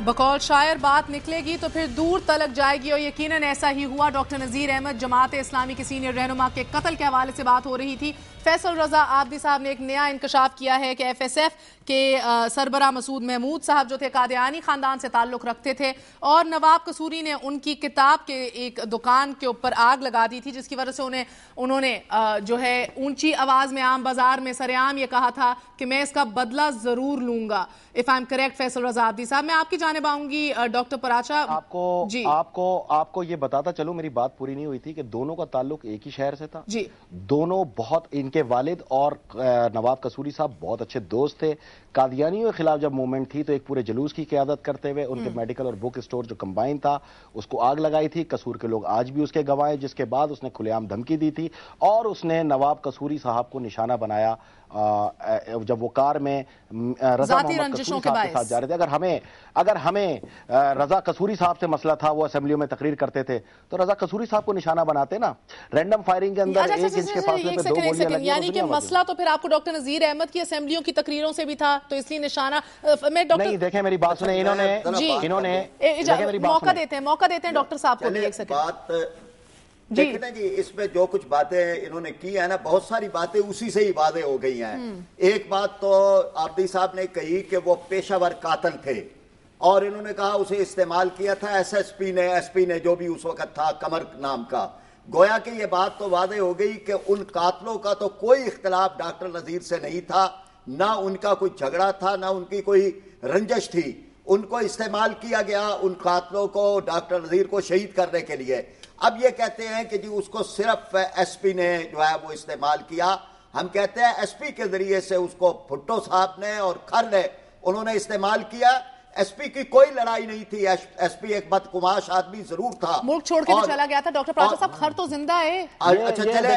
بقول شاعر بات نکلے گی تو پھر دور تلک جائے گی، اور یقیناً ایسا ہی ہوا۔ ڈاکٹر نذیر احمد جماعت اسلامی کے سینئر رہنما کے قتل کے حوالے سے بات ہو رہی تھی۔ فیصل رضا عابدی صاحب نے ایک نیا انکشاف کیا ہے کہ ایف ایس ایف کے سربراہ مسعود محمود صاحب جو تھے قادیانی خاندان سے تعلق رکھتے تھے، اور نواب قصوری نے ان کی کتاب کے ایک دکان کے اوپر آگ لگا دی تھی، جس کی وجہ سے انہوں نے جو ہے اونچی آواز میں عام بازار میں سریعام یہ کہا تھا کہ میں اس کا بدلہ ضرور لوں گا۔ If I am correct Faisal Raza Abidi Sahab, میں آپ کی جانب آؤں گی ڈاکٹر پراچا۔ آپ کو یہ بتاتا چلو، میری بات پوری نہیں ہوئی تھی کہ دونوں کا تعلق ایک ہی شہر سے تھا جی۔ دونوں بہت، ان کے والد اور نواب قصوری صاحب بہت اچھے دوست تھے۔ قادیانیوں کے خلاف جب موومنٹ تھی تو ایک پورے جلوس کی قیادت کرتے ہوئے ان کے میڈیکل اور بک اسٹور جو کمبائن تھا اس کو آگ لگائی تھی۔ قصور کے لوگ آج بھی اس کے گواہ ہیں، جس کے بعد اس نے کھلے عام دھمکی دی تھی اور اس نے نواب قصوری صاحب کو نشانہ بنایا جب وہ کار میں رضا محمد قصوری صاحب کے ساتھ جا رہے تھے۔ اگر ہمیں رضا قصوری صاحب سے مسئلہ تھا، وہ اسمبلیوں میں تقریر کرتے تھے، تو رضا قصوری صاحب کو نشانہ بناتے نا۔ رینڈم فائرنگ کے اندر 1 انچ کے فاصلے پہ 2 گولیاں لگی، یعنی کہ مسئلہ تو پھر آپ کو ڈاکٹر نذیر احمد کی اسمبلیوں کی تقریروں سے بھی تھا، تو اس لیے نشانہ نہیں۔ دیکھیں میری بات سنیں، انہوں نے موقع دیتے ہیں ڈاکٹر صاحب کو بھی ایک سیکنڈ۔ دیکھیں نا جی، اس میں جو کچھ باتیں انہوں نے کی ہیں نا، بہت ساری باتیں اسی سے ہی واضح ہو گئی ہیں۔ ایک بات تو عابدی صاحب نے کہی کہ وہ پیشہ ور قاتل تھے، اور انہوں نے کہا اسے استعمال کیا تھا ایس پی نے جو بھی اس وقت تھا، قمر نام کا۔ گویا کہ یہ بات تو واضح ہو گئی کہ ان قاتلوں کا تو کوئی اختلاف ڈاکٹر نذیر سے نہیں تھا، نہ ان کا کوئی جھگڑا تھا، نہ ان کی کوئی رنجش تھی۔ ان کو استعمال کیا گیا، ان قاتلوں کو، ڈاکٹر نذیر کو شہید کرنے کے لیے۔ اب یہ کہتے ہیں کہ جی اس کو صرف ایس پی نے جو ہے وہ استعمال کیا۔ ہم کہتے ہیں ایس پی کے ذریعے سے اس کو بھٹو صاحب نے اور کھر نے انہوں نے استعمال کیا۔ ایس پی کی کوئی لڑائی نہیں تھی، ایس پی ایک بدقماش آدمی ضرور تھا، ملک چھوڑ کے چلا گیا تھا۔ ڈاکٹر پراچا صاحب کھر تو زندہ ہے۔ اچھا چلے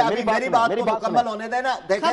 ابھی میری بات کو مکمل ہونے دینا۔ دیکھیں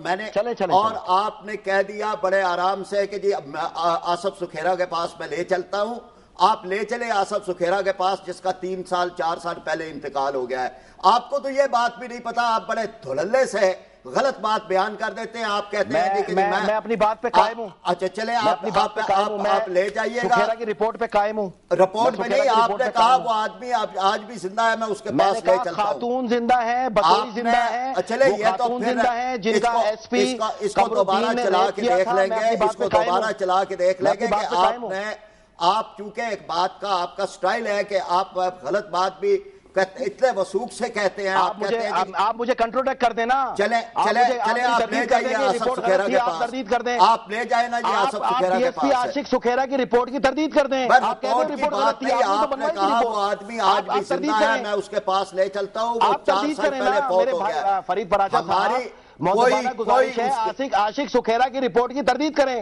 میں نے اور آپ نے کہہ دیا بڑے آرام سے کہ جی آصف سکھیرا کے پاس میں لے چلتا ہوں۔ آپ لے چلے آصف سکھیرا کے پاس، جس کا 3 سال 4 سال پہلے انتقال ہو گیا ہے۔ آپ کو تو یہ بات بھی نہیں پتا، آپ بڑے دھڑلے سے غلط بات بیان کر دیتے ہیں۔ آپ کہتے ہیں کہ میں اپنی بات پہ قائم ہوں۔ اچھا چلے آپ لے جائیے گا، سکھیرا کی رپورٹ پہ قائم ہوں۔ رپورٹ میں نہیں، آپ نے کہا وہ آدمی آج بھی زندہ ہے، میں اس کے پاس لے چلتا ہوں۔ خاتون زندہ ہے، بطوری زندہ ہے، چلے یہ تو پھر جن کا ایس پی اس کو دوبارہ چلا کے دیکھ لیں گے، اس کو دوبارہ چلا کے دیکھ لیں گے کہ آپ چونکہ ایک بات کا آپ کا سٹائل ہے کہ آپ غلط بات بھی اتنے وثوق سے کہتے ہیں۔ آپ مجھے کنٹروڈکٹ کر دینا۔ چلے آپ لے جائیے آصف سکھیرا کے پاس، آپ لے جائیں نا جی آصف سکھیرا کے پاس۔ عاشق سکھیرا کی رپورٹ کی تردید کر دیں۔ رپورٹ کی بات نہیں، آپ نے کہا وہ آدمی آج بھی زندہ ہے، میں اس کے پاس لے چلتا ہوں، وہ 4 سال پہلے فوت ہو گیا۔ فرید پراچا صاحب، گزارش ہے عاشق سکھیرا کی رپورٹ کی تردید کریں۔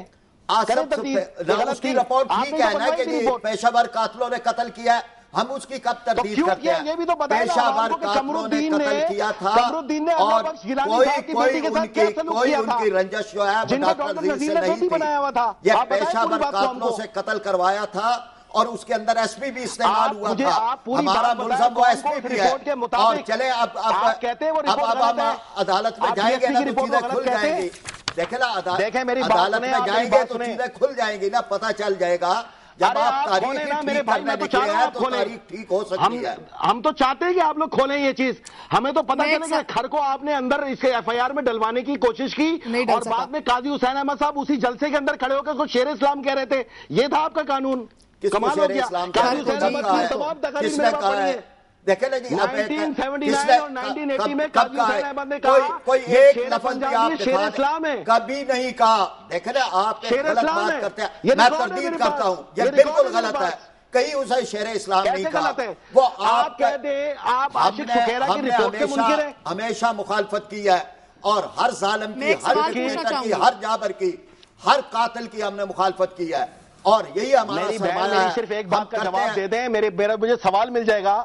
اس کی رپورٹ ٹھیک ہے نا کہ جی پیشہ ور قاتلوں نے قتل کیا ہے، ہم اس کی کب تردید کرتے ہیں؟ یہ بھی تو بتائیں پیشہ ور قاتلوں نے قتل کیا تھا، اور کوئی ان کی رنجش جو ہے وہ ڈاکٹر نذیر سے نہیں تھی۔ یہ پیشہ ور قاتلوں سے قتل کروایا تھا، اور اس کے اندر ایس پی بھی استعمال ہوا تھا۔ ہمارا ملزم وہ ایس پی بھی ہے۔ اور چلے اب عدالت میں جائیں گے نا تو چیزیں کھل جائیں گی۔ دیکھیں نا عدالت میں جائیں گے تو چیزیں کھل جائیں گی نا، پتہ چل جائے گا۔ جب آپ تاریخ ٹھیک کرنے نکلے ہیں تو تاریخ ٹھیک ہو سکتی ہے۔ ہم تو چاہتے ہیں کہ آپ لوگ کھولیں یہ چیز، ہمیں تو پتہ چلے کہ کھر کو آپ نے اندر اس کے ایف آئی آر میں ڈلوانے کی کوشش کی، اور بعد میں قاضی حسین احمد صاحب اسی جلسے کے اندر کھڑے ہو کے اس کو شیر اسلام کہہ رہے تھے۔ یہ تھا آپ کا قانون، کمال ہو گیا۔ قاضی حسین احمد کی تمام تقاریر میں پڑھی ہے۔ دیکھیں نا جی 1979 اور 1980 میں قاضی حسین احمد نے کہا کوئی ایک لفظ بھی آپ شیر اسلام ہے، کبھی نہیں کہا۔ دیکھیں نا آپ غلط بات کرتے ہیں، میں تردید کرتا ہوں، یہ بالکل غلط ہے۔ کہیں اسے شیر اسلام نہیں کہا۔ وہ آپ کہہ دیں آپ عاشق سکھیرا کی رپورٹ کے منکر ہیں۔ ہمیشہ مخالفت کی ہے، اور ہر ظالم کی، ہر ڈکٹیٹر کی، ہر جابر کی، ہر قاتل کی ہم نے مخالفت کی ہے، اور یہی ہمارا سرمایہ ہے۔ صرف ایک بات کا جواب دے دیں، مجھے سوال مل جائے گا۔